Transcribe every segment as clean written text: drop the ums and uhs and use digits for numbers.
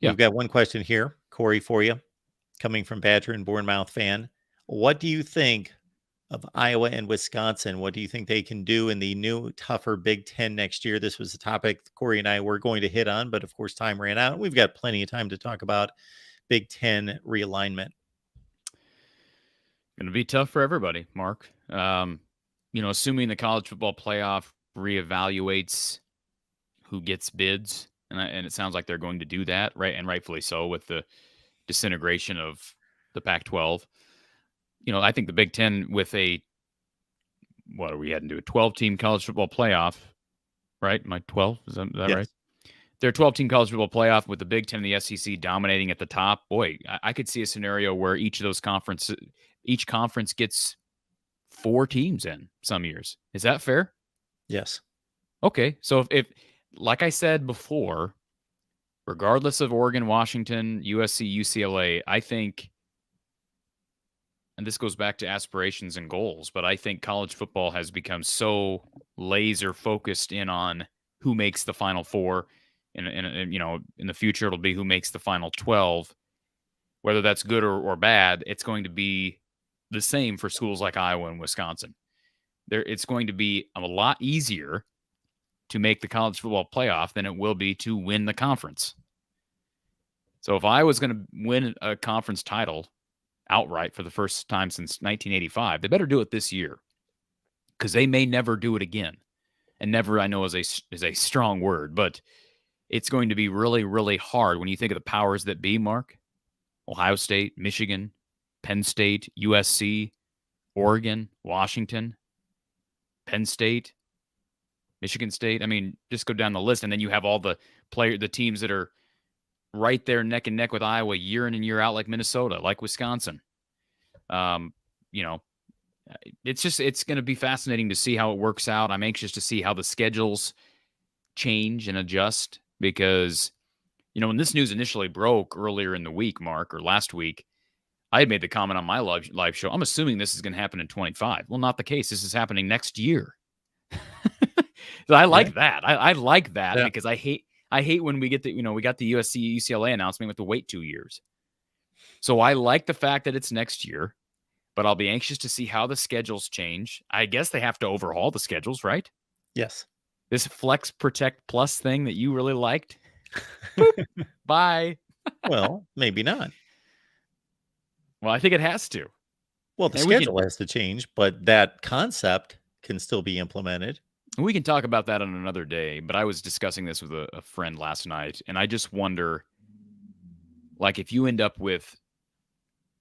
Yeah. We've got one question here, Corey, for you, coming from Badger and Bournemouth fan. What do you think of Iowa and Wisconsin? What do you think they can do in the new, tougher Big Ten next year? This was a topic Corey and I were going to hit on, but of course, time ran out. We've got plenty of time to talk about Big Ten realignment. Going to be tough for everybody, Mark. Assuming the college football playoff reevaluates who gets bids, and it sounds like they're going to do that, right? And rightfully so, with the disintegration of the Pac-12. I think the Big Ten with what are we heading to? A 12-team college football playoff, right? Am I 12? Is that Yes. right? They're a 12-team college football playoff with the Big Ten and the SEC dominating at the top. Boy, I could see a scenario where each conference gets 4 teams in some years. Is that fair? Yes. Okay. So if like I said before, regardless of Oregon, Washington, USC, UCLA, I think, and this goes back to aspirations and goals, but I think college football has become so laser focused in on who makes the Final Four. In the future, it'll be who makes the Final 12. Whether that's good or bad, it's going to be the same for schools like Iowa and Wisconsin. It's going to be a lot easier to make the college football playoff than it will be to win the conference. So if Iowa's going to win a conference title outright for the first time since 1985, they better do it this year, because they may never do it again. And never, I know, is a strong word, but it's going to be really, really hard when you think of the powers that be, Mark. Ohio State, Michigan, Penn State, USC, Oregon, Washington, Penn State, Michigan State. I mean, just go down the list, and then you have all the teams that are right there neck and neck with Iowa year in and year out, like Minnesota, like Wisconsin. It's going to be fascinating to see how it works out. I'm anxious to see how the schedules change and adjust, because when this news initially broke earlier in the week, Mark, or last week, I had made the comment on my live show, I'm assuming this is going to happen in 25. Well, not the case. This is happening next year. So I like that. I like that, because I hate when we get we got the USC UCLA announcement with the wait 2 years. So I like the fact that it's next year, but I'll be anxious to see how the schedules change. I guess they have to overhaul the schedules, right? Yes. This Flex Protect Plus thing that you really liked. Boop, bye. Well, maybe not. Well, I think it has to. Well, the schedule has to change, but that concept can still be implemented. We can talk about that on another day, but I was discussing this with a friend last night, and I just wonder, like, if you end up with,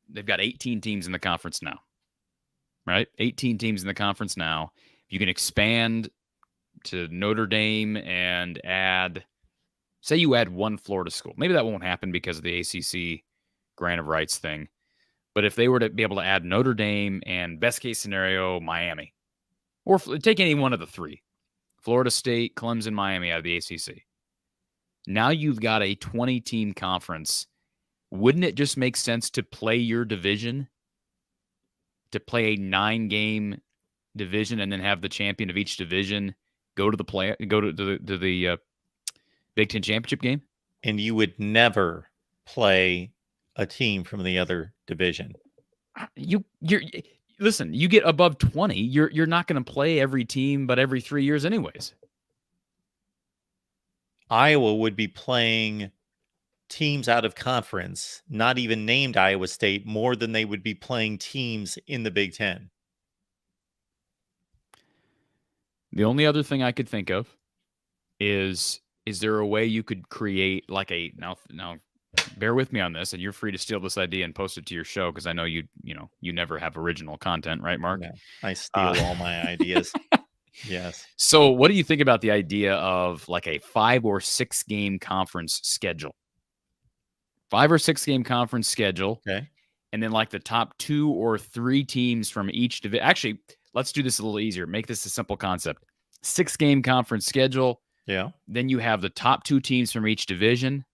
they've got 18 teams in the conference now, right? 18 teams in the conference now. If you can expand to Notre Dame and say you add one Florida school. Maybe that won't happen because of the ACC grant of rights thing. But if they were to be able to add Notre Dame and, best case scenario, Miami, or take any one of the 3, Florida State, Clemson, Miami out of the ACC. Now you've got a 20-team conference. Wouldn't it just make sense to play your division, to play a 9-game division, and then have the champion of each division go to the Big Ten championship game? And you would never play a team from the other division. Listen, you get above 20, you're not going to play every team but every 3 years anyways. Iowa would be playing teams out of conference, not even named Iowa State, more than they would be playing teams in the Big Ten. The only other thing I could think of is there a way you could create like now bear with me on this, and you're free to steal this idea and post it to your show, because I know you never have original content, right, Mark? Yeah, I steal all my ideas. Yes. So what do you think about the idea of like a 5 or 6 game conference schedule? 5 or 6 game conference schedule. Okay. And then like the top 2 or 3 teams from each division. Actually, let's do this a little easier. Make this a simple concept. 6 game conference schedule. Yeah. Then you have the top 2 teams from each division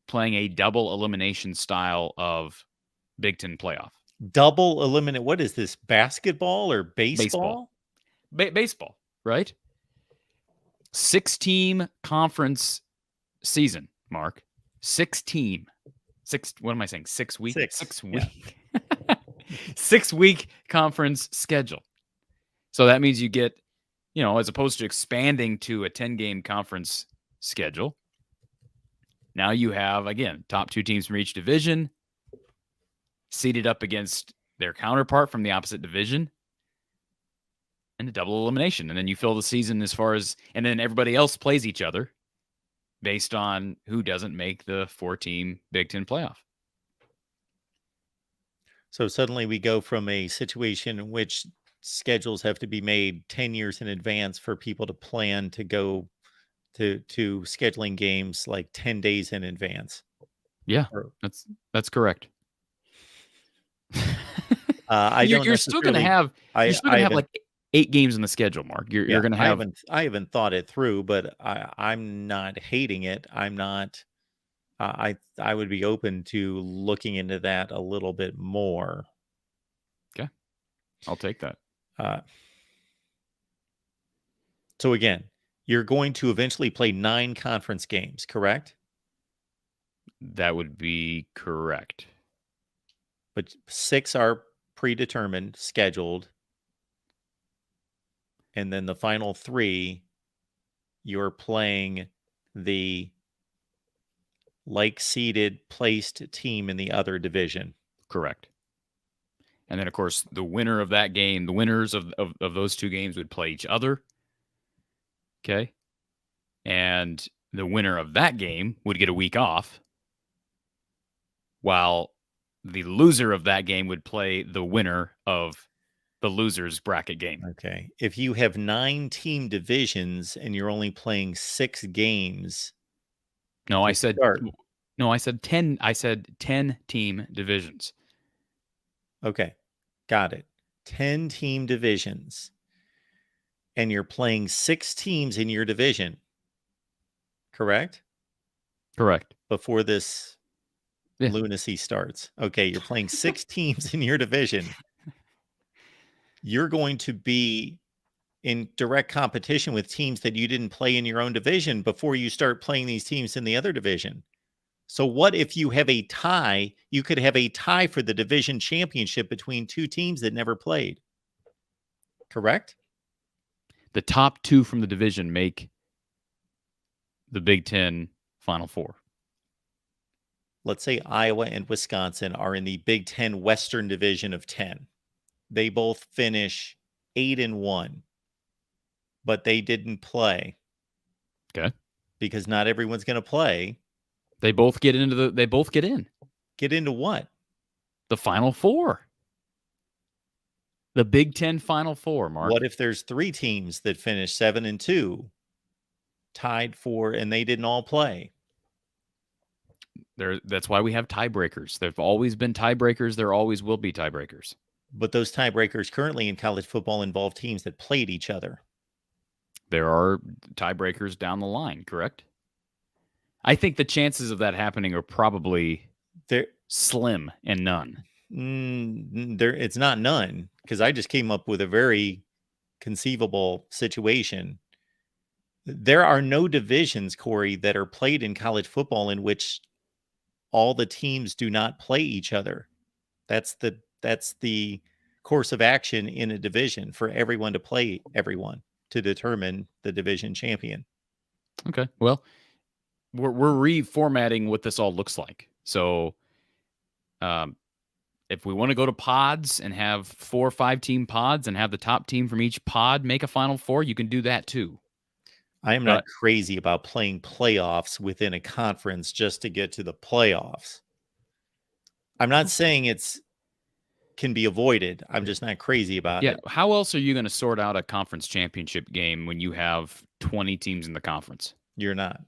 playing a double elimination style of Big Ten playoff. Double eliminate. What is this? Basketball or baseball? Baseball, right? 6-team conference season, Mark. 6-team. What am I saying? 6 week? 6. 6 Yeah. week. 6-week conference schedule. So that means you get, as opposed to expanding to a 10-game conference schedule, now you have, again, top 2 teams from each division seated up against their counterpart from the opposite division, and a double elimination. And then you fill the season and then everybody else plays each other based on who doesn't make the 4-team Big Ten playoff. So suddenly we go from a situation in which schedules have to be made 10 years in advance for people to plan to go to scheduling games like 10 days in advance. Yeah, that's correct. You're still going to have like 8 games in the schedule, Mark. You're going to have. I haven't thought it through, but I'm not hating it. I'm not. I would be open to looking into that a little bit more. Okay, I'll take that. So again, you're going to eventually play 9 conference games, correct? That would be correct. But 6 are predetermined, scheduled. And then the final 3, you're playing the like-seeded placed team in the other division. Correct. And then, of course, the winner of that game, the winners of those 2 games would play each other. Okay. And the winner of that game would get a week off, while the loser of that game would play the winner of the loser's bracket game. Okay. If you have 9 team divisions and you're only playing 6 games. No, I said 10. I said 10 team divisions. Okay. Got it. 10 team divisions. And you're playing 6 teams in your division. Correct? Correct. Before this lunacy starts. Okay, you're playing 6 teams in your division. You're going to be in direct competition with teams that you didn't play in your own division before you start playing these teams in the other division. So what if you have a tie? You could have a tie for the division championship between 2 teams that never played. Correct? The top 2 from the division make the Big Ten Final Four. Let's say Iowa and Wisconsin are in the Big Ten Western Division of 10. They both finish 8-1, but they didn't play. Okay. Because not everyone's going to play. They both get in. Get into what? The Final Four. The Big Ten Final Four, Mark. What if there's 3 teams that finish 7-2, tied for, and they didn't all play? That's why we have tiebreakers. There've always been tiebreakers. There always will be tiebreakers. But those tiebreakers currently in college football involve teams that played each other. There are tiebreakers down the line, correct? I think the chances of that happening are probably slim and none. It's not none, because I just came up with a very conceivable situation. There are no divisions, Corey, that are played in college football in which all the teams do not play each other. That's the course of action in a division, for everyone to play everyone to determine the division champion. Okay. Well, we're reformatting what this all looks like. So if we want to go to pods and have 4 or 5 team pods and have the top team from each pod make a Final Four, you can do that too. I am not crazy about playing playoffs within a conference just to get to the playoffs. I'm not saying it's can be avoided. I'm just not crazy about it. How else are you going to sort out a conference championship game when you have 20 teams in the conference? You're not.